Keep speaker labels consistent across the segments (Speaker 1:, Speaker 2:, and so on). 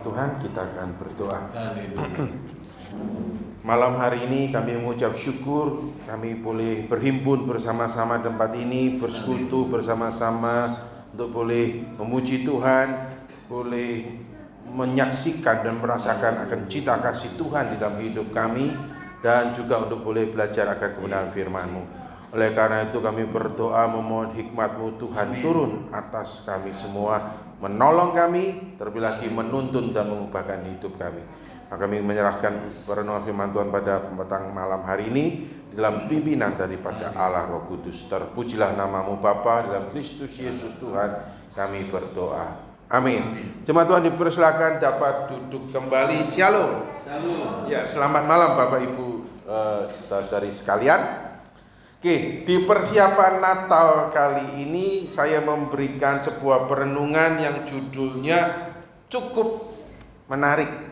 Speaker 1: Tuhan, kita akan berdoa. Malam hari ini kami mengucap syukur kami boleh berhimpun bersama-sama di tempat ini, bersekutu bersama-sama untuk boleh memuji Tuhan, boleh menyaksikan dan merasakan akan cita kasih Tuhan di dalam hidup kami, dan juga untuk boleh belajar akan kebenaran firman-Mu. Oleh karena itu kami berdoa memohon hikmat-Mu Tuhan turun atas kami semua, menolong kami, terlebih lagi menuntun dan mengubahkan hidup kami. Maka kami menyerahkan perenungan firman Tuhan pada petang malam hari ini dalam pimpinan daripada Allah Roh Kudus. Terpujilah nama-Mu Bapa, dalam Kristus Yesus Tuhan kami berdoa. Amin. Jemaat Tuhan dipersilakan dapat duduk kembali. Shalom. Ya, selamat malam Bapak Ibu, saudara-saudari sekalian. Oke, di persiapan Natal kali ini saya memberikan sebuah perenungan yang judulnya cukup menarik.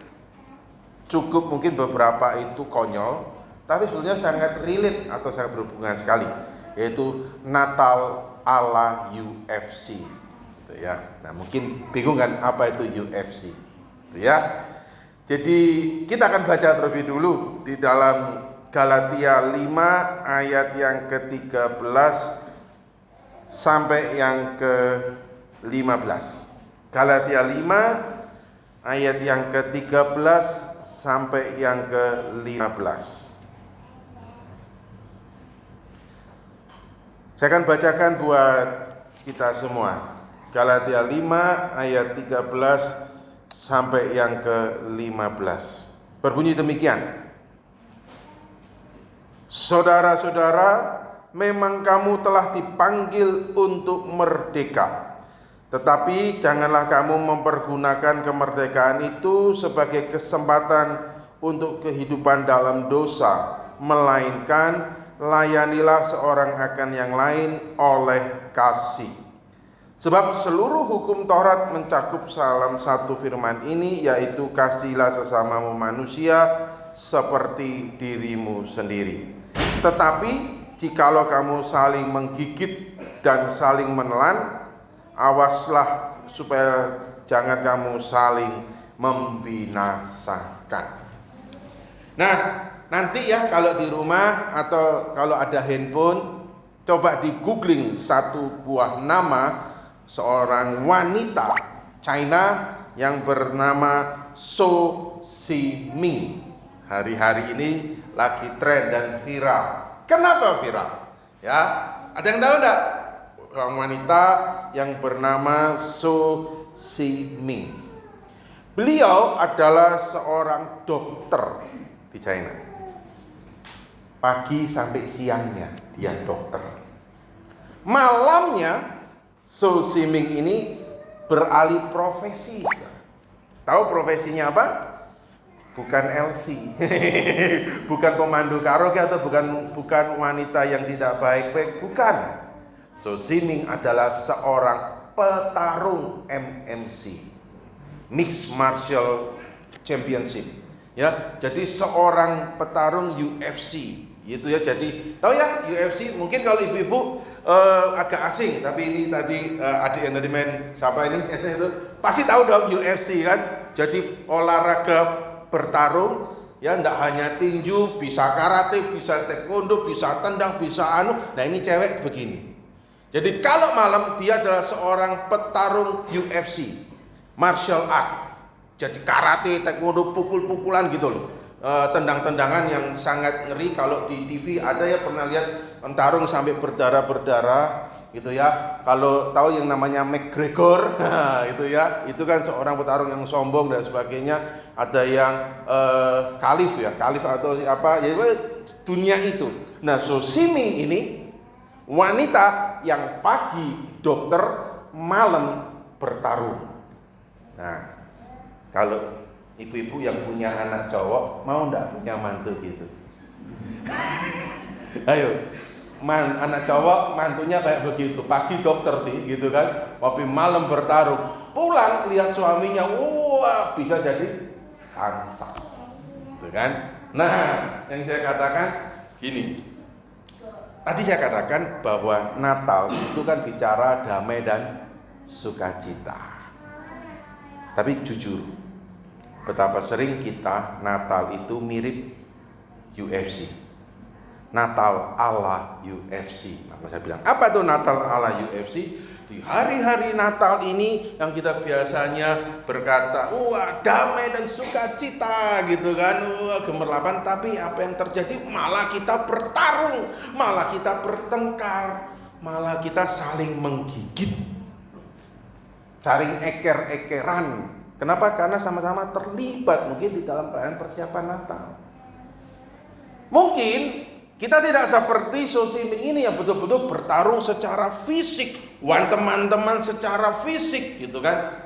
Speaker 1: Cukup mungkin beberapa itu konyol, tapi sebetulnya sangat relate atau sangat berhubungan sekali, yaitu Natal ala UFC. Gitu ya. Nah, mungkin bingung kan apa itu UFC? Gitu ya. Jadi kita akan baca terlebih dulu di dalam Galatia 5 ayat yang ke-13 sampai yang ke-15. Galatia 5 ayat yang ke-13 sampai yang ke-15. Saya akan bacakan buat kita semua. Galatia 5 ayat 13 sampai yang ke-15. Berbunyi demikian. Saudara-saudara, memang kamu telah dipanggil untuk merdeka. Tetapi janganlah kamu mempergunakan kemerdekaan itu sebagai kesempatan untuk kehidupan dalam dosa, melainkan layanilah seorang akan yang lain oleh kasih. Sebab seluruh hukum Taurat mencakup dalam satu firman ini, yaitu kasihilah sesamamu manusia seperti dirimu sendiri. Tetapi jikalau kamu saling menggigit dan saling menelan, awaslah supaya jangan kamu saling membinasakan. Nah, nanti ya kalau di rumah atau kalau ada handphone, coba di googling satu buah nama seorang wanita China yang bernama Zhou Ximing. Hari-hari ini lagi tren dan viral. Kenapa viral? Ya, ada yang tahu enggak? Orang wanita yang bernama Zhou Ximing. Beliau adalah seorang dokter di China. Pagi sampai siangnya dia dokter. Malamnya Zhou Ximing ini beralih profesi. Tahu profesinya apa? Bukan LC, bukan pemandu karaoke atau bukan wanita yang tidak baik-baik, bukan. Zhou Ximing adalah seorang petarung MMC, Mixed Martial Championship. Ya, jadi seorang petarung UFC, gitu ya. Jadi tahu ya UFC? Mungkin kalau ibu-ibu agak asing, tapi ini tadi adik yang tadi main siapa ini itu pasti tahu dong UFC kan. Jadi olahraga bertarung, ya enggak hanya tinju, bisa karate, bisa taekwondo, bisa tendang, bisa anu. Nah, ini cewek begini. Jadi kalau malam dia adalah seorang petarung UFC, martial art. Jadi karate, taekwondo, pukul-pukulan gitu loh. Tendang-tendangan yang sangat ngeri. Kalau di TV ada ya pernah lihat petarung sampai berdarah-berdarah gitu ya. Kalau tahu yang namanya McGregor, itu ya, itu kan seorang petarung yang sombong dan sebagainya. Ada yang Khalif atau apa ya, dunia itu. Nah, Zhou Ximing ini wanita yang pagi dokter, malam bertarung. Nah, kalau ibu-ibu yang punya anak cowok mau enggak punya mantu gitu? Ayo, anak cowok mantunya kayak begitu, pagi dokter sih gitu kan, tapi malam bertarung, pulang lihat suaminya, wah bisa jadi sansak, gitu kan? Nah, yang saya katakan gini, tadi saya katakan bahwa Natal itu kan bicara damai dan sukacita. Tapi jujur, betapa sering kita Natal itu mirip UFC. Natal ala UFC. Apa saya bilang? Apa tuh Natal ala UFC? Di hari-hari Natal ini yang kita biasanya berkata, wah damai dan sukacita gitu kan, wah gemerlapan. Tapi apa yang terjadi? Malah kita bertarung, malah kita bertengkar, malah kita saling menggigit, saling eker-ekeran. Kenapa? Karena sama-sama terlibat mungkin di dalam perayaan persiapan Natal. Mungkin kita tidak seperti Sosiming ini yang betul-betul bertarung secara fisik, teman-teman secara fisik gitu kan.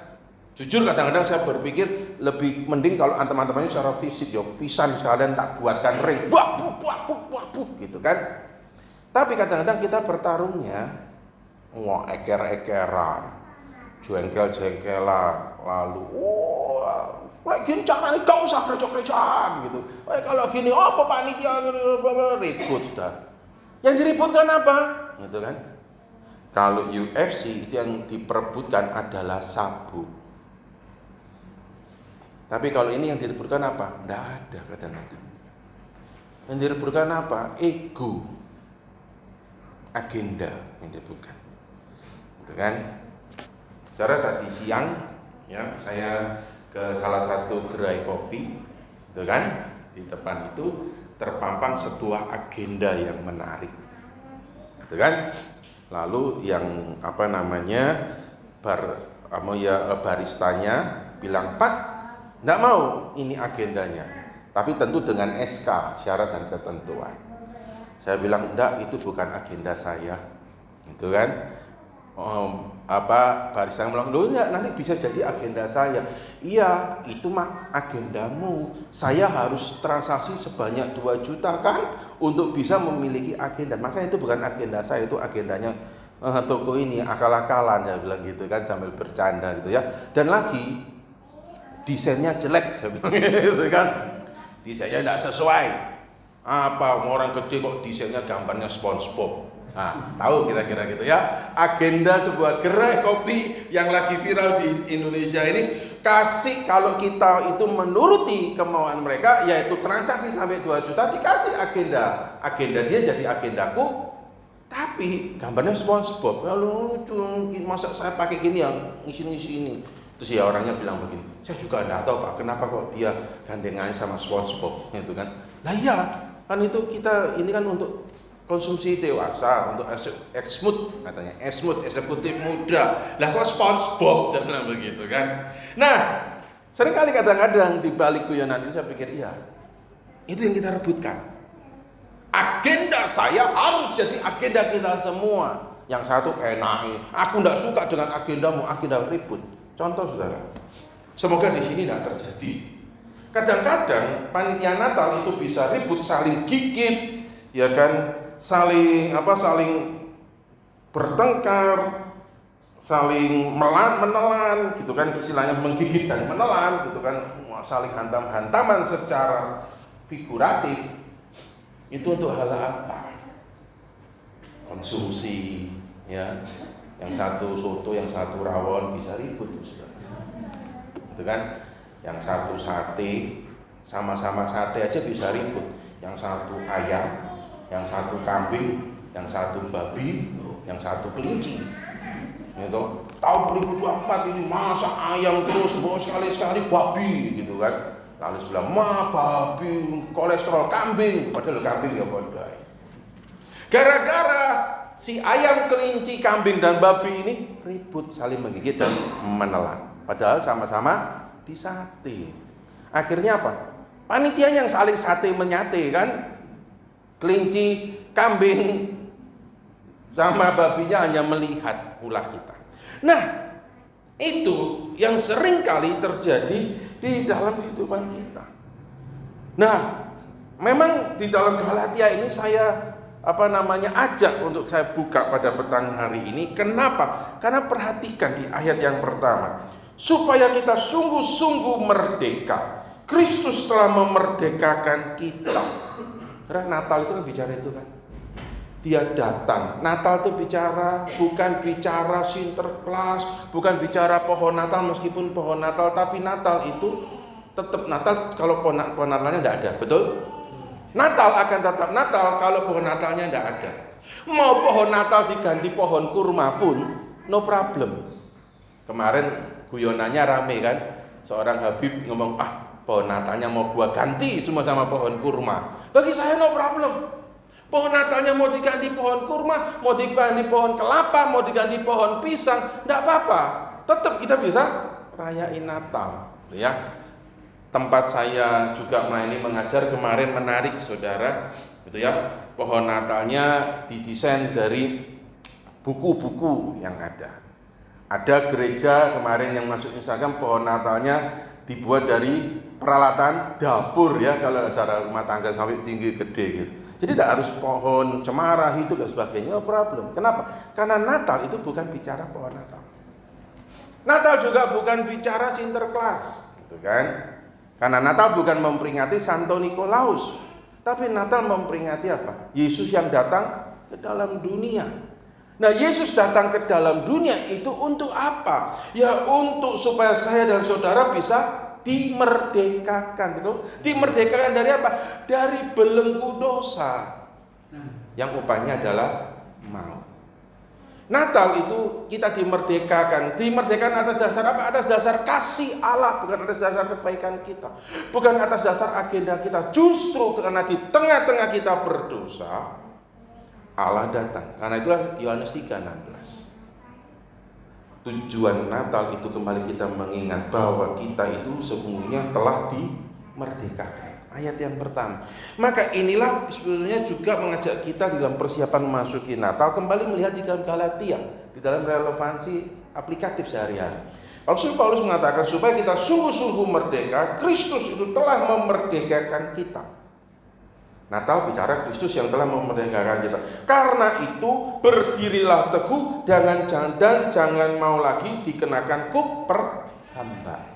Speaker 1: Jujur kadang-kadang saya berpikir lebih mending kalau teman-temannya secara fisik, ya pisan sekalian tak buatkan ring, gitu kan. Tapi kadang-kadang kita bertarungnya eker-ekeran, jengkel-jengkelan, lalu gini caranya gak usah gereja-gerejaan gitu. Kalau gini apa panitia ribut sudah. Yang diributkan apa? Gitu kan. Kalau UFC itu yang diperebutkan adalah sabuk. Tapi kalau ini yang direbutkan apa? Nggak ada kadang-kadang. Yang direbutkan apa? Ego, agenda yang direbutkan. Gitu kan. Saudara, tadi siang ya saya ke salah satu gerai kopi, gitu kan? Di depan itu terpampang sebuah agenda yang menarik, gitu kan? Lalu yang baristanya bilang, Pak, nggak mau ini agendanya, tapi tentu dengan SK, syarat dan ketentuan. Saya bilang, enggak, itu bukan agenda saya, gitu kan? Barista bilang, loh ya nanti bisa jadi agenda saya. Iya, itu mah agendamu. Saya harus transaksi sebanyak 2 juta kan untuk bisa memiliki agenda. Maka itu bukan agenda saya, itu agendanya toko ini, akal-akalan, ya bilang gitu kan sambil bercanda gitu ya. Dan lagi desainnya jelek, saya bilang gitu kan. Desainnya tidak sesuai. Apa orang gede kok desainnya gambarnya SpongeBob. Nah, tahu kira-kira gitu ya. Agenda sebuah gerai kopi yang lagi viral di Indonesia ini, kasih kalau kita itu menuruti kemauan mereka, yaitu transaksi sampai 2 juta, dikasih agenda. Agenda dia jadi agendaku, tapi gambarnya SpongeBob. Ya lucu, masa saya pakai gini yang ngisi-ngisi ini. Terus ya orangnya bilang begini, saya juga enggak tahu Pak, kenapa kok dia gandengannya sama SpongeBob gitu kan. Lah iya, kan itu kita ini kan untuk konsumsi dewasa, untuk eksmut katanya, eksekutif muda. Lah kok SpongeBob, dia bilang begitu kan. Nah, seringkali kadang-kadang di balik guyonan itu saya pikir, iya, itu yang kita rebutkan. Agenda saya harus jadi agenda kita semua. Yang satu enak, aku tidak suka dengan agendamu, agenda ribut. Contoh saudara, semoga di sini tidak terjadi. Kadang-kadang panitia Natal itu bisa ribut, saling gigit, ya kan? Saling bertengkar, saling menelan gitu kan, istilahnya menggigit dan menelan gitu kan, saling hantam-hantaman secara figuratif. Itu untuk hal apa? Konsumsi ya. Yang satu soto, yang satu rawon bisa ribut gitu kan. Yang satu sate, sama-sama sate aja bisa ribut. Yang satu ayam, yang satu kambing, yang satu babi, yang satu kelinci. Gitu. Tahun 2024 ini masa ayam terus, mau sekali-sekali babi gitu kan. Lalu sebelah babi, kolesterol kambing, padahal kambing ya bodoh. Gara-gara si ayam, kelinci, kambing dan babi ini ribut, saling menggigit dan menelan. Padahal sama-sama di sate. Akhirnya apa? Panitia yang saling sate menyate kan. Kelinci, kambing, sama babinya hanya melihat ulah kita. Nah, itu yang sering kali terjadi di dalam kehidupan kita. Nah, memang di dalam Galatia ini saya ajak untuk saya buka pada petang hari ini. Kenapa? Karena perhatikan di ayat yang pertama, supaya kita sungguh-sungguh merdeka. Kristus telah memerdekakan kita. Karena Natal itu kan bicara itu kan. Dia datang. Natal itu bukan bicara Sinterklas, bukan bicara pohon Natal meskipun pohon Natal, tapi Natal itu tetap Natal kalau pohon Natalnya tidak ada, betul? Natal akan tetap Natal kalau pohon Natalnya tidak ada. Mau pohon Natal diganti pohon kurma pun no problem. Kemarin guyonannya rame kan, seorang Habib ngomong, pohon Natalnya mau gua ganti semua sama pohon kurma. Bagi saya no problem. Pohon Natalnya mau diganti pohon kurma, mau diganti pohon kelapa, mau diganti pohon pisang, tidak apa-apa. Tetap kita bisa rayain Natal, ya. Tempat saya juga melayani mengajar kemarin menarik, saudara, gitu ya. Pohon Natalnya didesain dari buku-buku yang ada. Ada gereja kemarin yang masuk Instagram, pohon Natalnya dibuat dari peralatan dapur ya, kalau secara rumah tangga sampai tinggi gede gitu. Jadi tidak harus pohon cemara, hidup dan sebagainya, no problem. Kenapa? Karena Natal itu bukan bicara pohon Natal. Natal juga bukan bicara Sinterklas, gitu kan? Karena Natal bukan memperingati Santo Nikolaus, tapi Natal memperingati apa? Yesus yang datang ke dalam dunia. Nah, Yesus datang ke dalam dunia itu untuk apa? Ya untuk supaya saya dan saudara bisa dimerdekakan, betul? Dimerdekakan dari apa? Dari belenggu dosa yang upahnya adalah maut. Natal itu kita dimerdekakan atas dasar apa? Atas dasar kasih Allah, bukan atas dasar kebaikan kita, bukan atas dasar agenda kita. Justru karena di tengah-tengah kita berdosa, Allah datang. Karena itulah Yohanes 3:16. Tujuan Natal itu kembali kita mengingat bahwa kita itu sesungguhnya telah dimerdekakan. Ayat yang pertama. Maka inilah sebetulnya juga mengajak kita dalam persiapan memasuki Natal kembali melihat di dalam Galatia, di dalam relevansi aplikatif sehari-hari. Paulus mengatakan supaya kita sungguh-sungguh merdeka, Kristus itu telah memerdekakan kita. Natal bicara Kristus yang telah memerdekakan kita. Karena itu berdirilah teguh, dan jangan mau lagi dikenakan kuk perhambaan.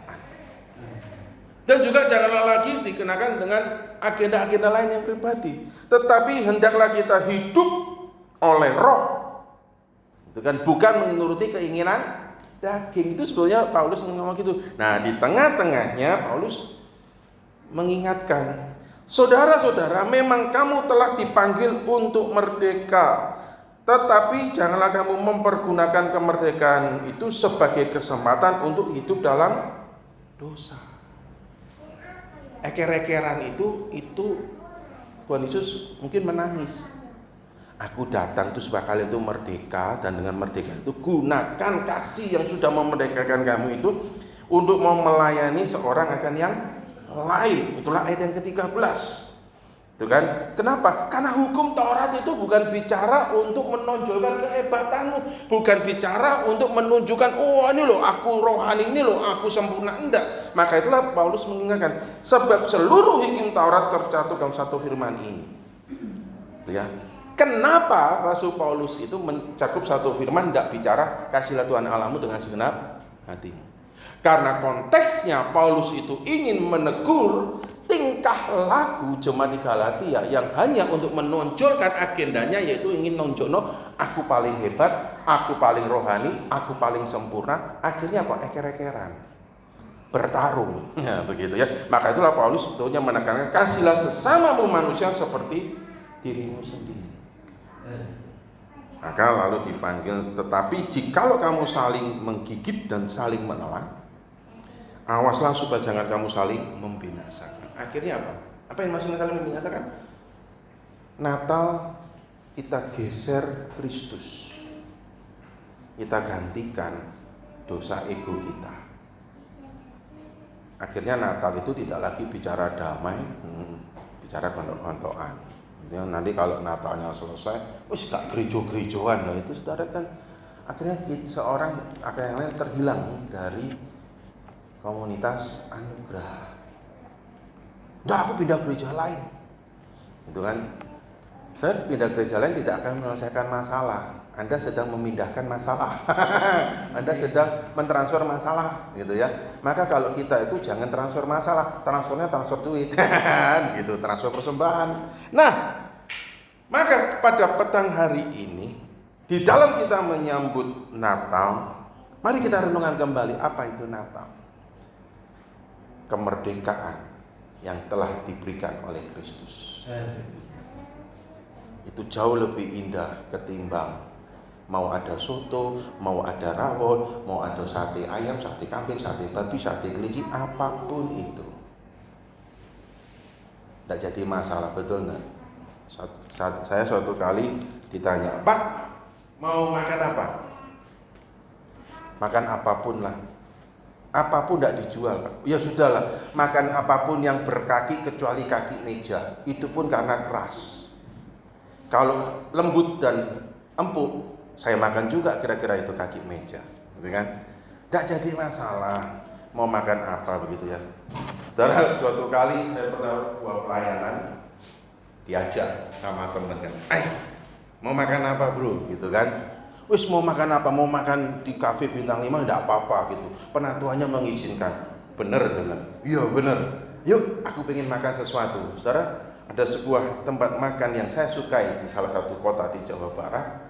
Speaker 1: Dan juga janganlah lagi dikenakan dengan agenda-agenda lain yang pribadi. Tetapi hendaklah kita hidup oleh Roh. Itu kan bukan menuruti keinginan daging. Itu sebetulnya Paulus ngomong gitu. Nah, di tengah-tengahnya Paulus mengingatkan, saudara-saudara, memang kamu telah dipanggil untuk merdeka, tetapi janganlah kamu mempergunakan kemerdekaan itu sebagai kesempatan untuk hidup dalam dosa. Eker-ekeran itu Tuhan Yesus mungkin menangis. Aku datang itu supaya kalian itu merdeka, dan dengan merdeka itu gunakan kasih yang sudah memerdekakan kamu itu untuk mau melayani seorang akan yang lain. Itulah ayat yang ke-13. Itu kan? Kenapa? Karena hukum Taurat itu bukan bicara untuk menonjolkan kehebatanmu, bukan bicara untuk menunjukkan, oh ini loh aku rohani, ini loh aku sempurna. Enggak. Maka itulah Paulus mengingatkan, sebab seluruh hukum Taurat tercatat dalam satu firman ini. Itu ya. Kenapa Rasul Paulus itu mencakup satu firman, tidak bicara kasihlah Tuhan Allahmu dengan segenap hatimu? Karena konteksnya Paulus itu ingin menegur tingkah laku jemaat di Galatia yang hanya untuk menonjolkan agendanya, yaitu ingin nonjolno aku paling hebat, aku paling rohani, aku paling sempurna. Akhirnya apa? Eker-ekeran, bertarung, ya begitu ya. Maka itulah Paulus sebetulnya menekankan kasihlah sesamamu manusia seperti dirimu sendiri. Maka lalu dipanggil, tetapi jikalau kamu saling menggigit dan saling menelan, awaslah supaya jangan kamu saling membinasakan. Akhirnya apa? Apa yang maksudnya saling membinasakan? Natal kita geser Kristus, kita gantikan dosa ego kita. Akhirnya Natal itu tidak lagi bicara damai, bicara kontok-kontokan. Nanti kalau Natalnya selesai, wis gak gerejo-gerejoan, nah itu saudara kan akhirnya seorang akan yang lain terhilang dari komunitas anugerah. Udah aku pindah gereja lain, itu kan? Saya pindah gereja lain tidak akan menyelesaikan masalah. Anda sedang memindahkan masalah. Anda sedang mentransfer masalah, gitu ya. Maka kalau kita itu jangan transfer masalah, transfernya transfer duit, gitu, transfer persembahan. Nah, maka pada petang hari ini, di dalam kita menyambut Natal, mari kita renungkan kembali apa itu Natal. kemerdekaan yang telah diberikan oleh Kristus. Itu jauh lebih indah ketimbang mau ada soto, mau ada rawon, mau ada sate ayam, sate kambing, sate babi, sate kelinci, apapun itu. Tidak jadi masalah, betul nggak? Saya suatu kali ditanya, Pak, mau makan apa? Makan apapun lah. Apapun tidak dijual, Pak. Ya sudahlah, makan apapun yang berkaki kecuali kaki meja. Itu pun karena keras. Kalau lembut dan empuk, saya makan juga kira-kira itu kaki meja, gitu kan? Tidak jadi masalah mau makan apa begitu ya. Saudara, suatu kali saya pernah buat pelayanan, diajak sama teman kan, mau makan apa bro, gitu kan? Wis mau makan apa? Mau makan di kafe bintang 5 tidak apa-apa gitu. Penatuannya mengizinkan. Bener dengan? Iya bener. Yuk, aku pengen makan sesuatu. Saudara, ada sebuah tempat makan yang saya sukai di salah satu kota di Jawa Barat.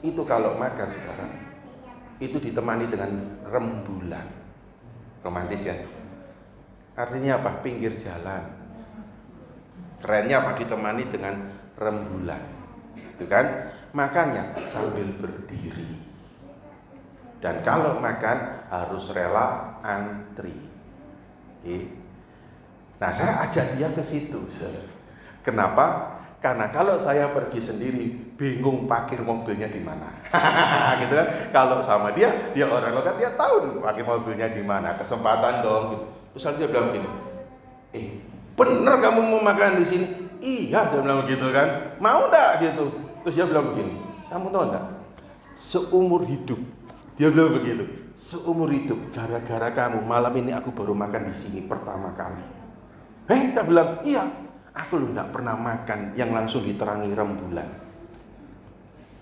Speaker 1: Itu kalau makan, saudara, itu ditemani dengan rembulan. Romantis ya. Artinya apa? Pinggir jalan. Kerennya apa? Ditemani dengan rembulan. Itu kan? Makannya sambil berdiri. Dan kalau makan harus rela antri. Nah, saya ajak dia ke situ. Kenapa? Karena kalau saya pergi sendiri, bingung parkir mobilnya di mana. Gitu kan? Kalau sama dia orang lokal, dia tahu parkir mobilnya di mana. Kesempatan dong. Gitu. Terus dia bilang gini, bener kamu mau makan di sini? Iya, dia bilang gitu kan. Mau enggak gitu? Terus dia bilang begini, kamu tahu enggak? Seumur hidup, dia bilang begitu. Seumur hidup, gara-gara kamu malam ini aku baru makan di sini pertama kali. Saya bilang, iya. Aku loh enggak pernah makan yang langsung diterangi rembulan.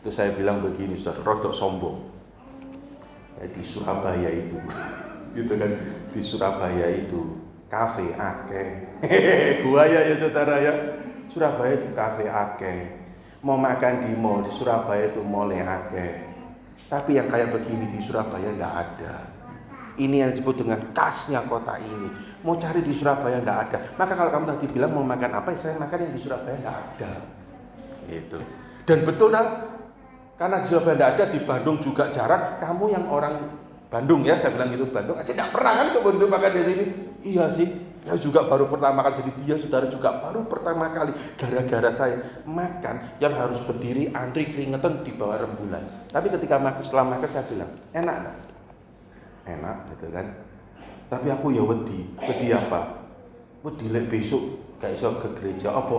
Speaker 1: Terus saya bilang begini, saudara, rodok sombong. Di Surabaya itu, gitu kan? Di Surabaya itu kafe akeh. Buaya ya saudara ya. Surabaya itu kafe akeh. Mau makan di mall di Surabaya itu mall yang akeh. Tapi yang kayak begini di Surabaya nggak ada. Ini yang disebut dengan khasnya kota ini. Mau cari di Surabaya nggak ada. Maka kalau kamu tadi bilang mau makan apa, saya makan yang di Surabaya nggak ada. Gitu. Dan betul kan? Karena di Surabaya nggak ada, di Bandung juga jarang. Kamu yang orang Bandung ya, saya bilang gitu, Bandung aja nggak pernah kan coba untuk makan di sini. Iya sih. Saya juga baru pertama kali, jadi dia saudara juga baru pertama kali gara-gara saya makan yang harus berdiri antri keringetan di bawah rembulan. Tapi ketika setelah makan saya bilang enak enggak? Enak gitu kan. Tapi aku ya wedi apa? Wedi lek besok gak iso ke gereja apa?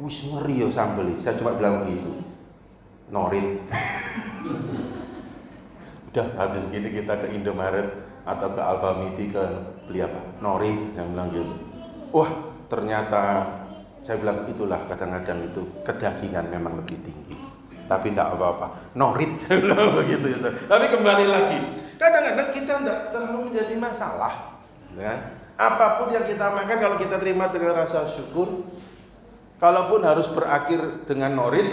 Speaker 1: Wis ngeri yo sambel. Saya cuma bilang begitu. Norit. Udah habis gini kita ke Indomaret atau ke Alfamidi ke beli apa? Nori, yang bilang gitu. Wah, ternyata saya bilang itulah kadang-kadang itu kedagingan memang lebih tinggi. Tapi tidak apa-apa. Norit, saya bilang begitu ya. Tapi kembali lagi, kadang-kadang kita tidak terlalu menjadi masalah. Ya. Apapun yang kita makan kalau kita terima dengan rasa syukur, kalaupun harus berakhir dengan norit,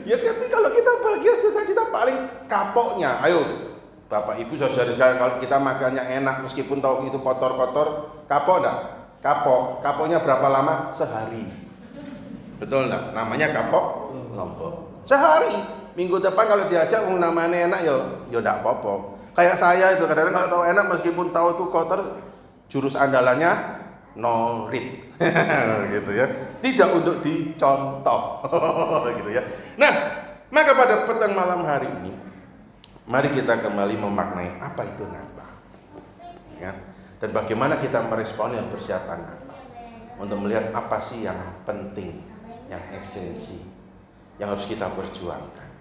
Speaker 1: ya tapi kalau kita bahagia cita-cita paling kapoknya. Ayo. Bapak Ibu saudara sekalian, kalau kita makannya enak meskipun tahu itu kotor-kotor, kapok enggak? Kapok. Kapoknya berapa lama? Sehari. Betul enggak? Namanya kapok lompok. Sehari. Minggu depan kalau diajak namanya enak ya enggak apa-apa. Kayak saya itu kadang-kadang kalau tahu enak meskipun tahu itu kotor, jurus andalannya norit. Gitu ya. Tidak untuk dicontoh. Gitu ya. Nah, maka pada petang malam hari ini mari kita kembali memaknai apa itu Natal, ya, dan bagaimana kita merespon yang persiapan Natal untuk melihat apa sih yang penting, yang esensi, yang harus kita perjuangkan.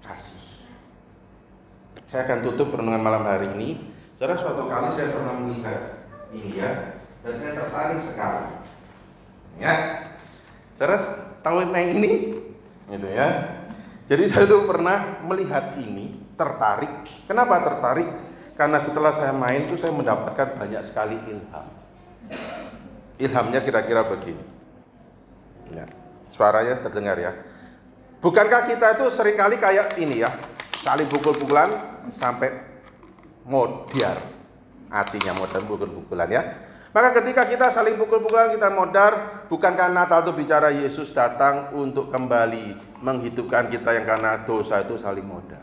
Speaker 1: Kasih. Saya akan tutup renungan malam hari ini. Saudara, suatu kali saya pernah melihat ini ya, dan saya tertarik sekali. Ya, saudara tahu main ini, gitu ya. Jadi saya tuh pernah melihat ini, tertarik. Kenapa tertarik? Karena setelah saya main tuh saya mendapatkan banyak sekali ilham. Ilhamnya kira-kira begini. Ya, suaranya terdengar ya. Bukankah kita itu seringkali kayak ini ya, saling pukul-pukulan sampai modiar. artinya modar pukul-pukulan ya. Maka ketika kita saling pukul-pukulan, kita modar, bukankah Natal itu bicara Yesus datang untuk kembali menghidupkan kita yang karena dosa itu saling modar,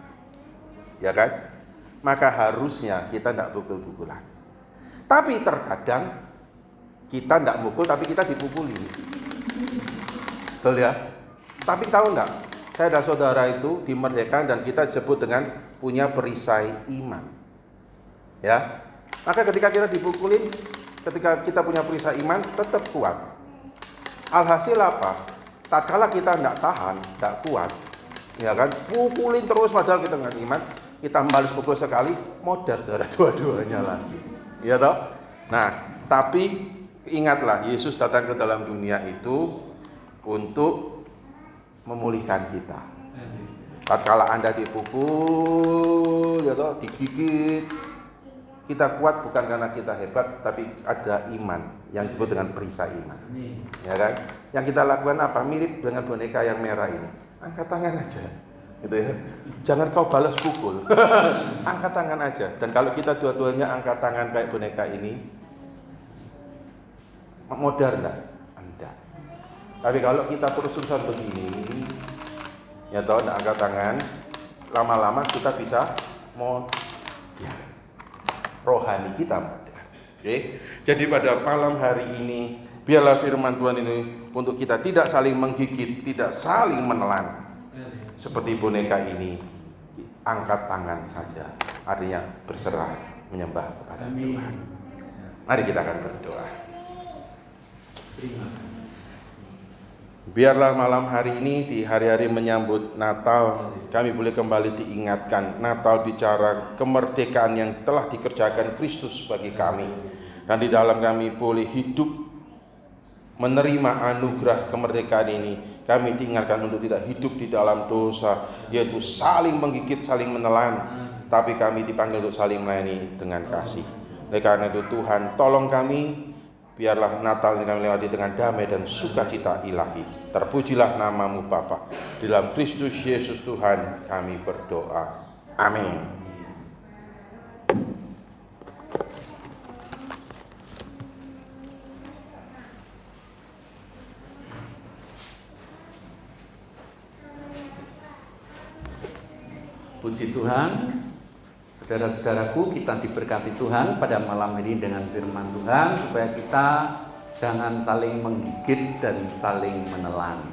Speaker 1: ya kan? Maka harusnya kita tidak pukul-pukulan. Tapi terkadang kita tidak mukul, tapi kita dipukuli. Betul ya? Tapi tahu enggak? Saya dan saudara itu dimerdekakan dan kita disebut dengan punya perisai iman. Ya. Maka ketika kita dipukulin, ketika kita punya perisai iman, tetap kuat. Alhasil apa? Tatkala kita tidak tahan, tidak kuat, ya kan? Pukulin terus padahal kita dengan iman, kita balas pukul sekali, modar saudara dua-duanya lagi. Ya toh? Nah, tapi ingatlah Yesus datang ke dalam dunia itu untuk memulihkan kita. Tatkala Anda dipukul, ya toh, digigit, kita kuat bukan karena kita hebat, tapi ada iman yang disebut dengan perisai iman. Ya kan? Yang kita lakukan apa? Mirip dengan boneka yang merah ini. Angkat tangan aja. Gitu ya. Jangan kau balas pukul. Angkat tangan aja. Dan kalau kita dua-duanya angkat tangan kayak boneka ini, modar enggak? Enggak. Tapi kalau kita terus-terusan begini, ya toh, enggak angkat tangan, lama-lama kita bisa ya, rohani kita modar. Oke. Jadi pada malam hari ini, biarlah firman Tuhan ini untuk kita tidak saling menggigit, tidak saling menelan. Seperti boneka ini, angkat tangan saja. Artinya berserah, menyembah kepada Tuhan. Mari kita akan berdoa. Biarlah malam hari ini, di hari-hari menyambut Natal, kami boleh kembali diingatkan. Natal bicara kemerdekaan yang telah dikerjakan Kristus bagi kami. Dan di dalam kami boleh hidup menerima anugerah kemerdekaan ini. Kami diingatkan untuk tidak hidup di dalam dosa, yaitu saling menggigit, saling menelan. Tapi kami dipanggil untuk saling melayani dengan kasih. Oleh karena itu Tuhan, tolong kami, biarlah Natal ini kami lewati dengan damai dan sukacita ilahi. Terpujilah namamu Bapa. Di dalam Kristus Yesus Tuhan kami berdoa. Amin.
Speaker 2: Puji Tuhan, saudara-saudaraku, kita diberkati Tuhan pada malam ini dengan firman Tuhan, supaya kita jangan saling menggigit dan saling menelan.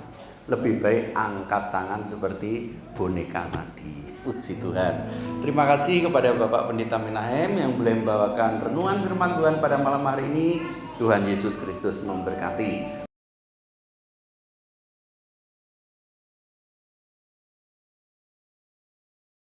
Speaker 2: Lebih baik angkat tangan seperti boneka tadi. Puji Tuhan. Terima kasih kepada Bapak Pendeta Menahem yang boleh membawakan renungan firman Tuhan pada malam hari ini. Tuhan Yesus Kristus memberkati.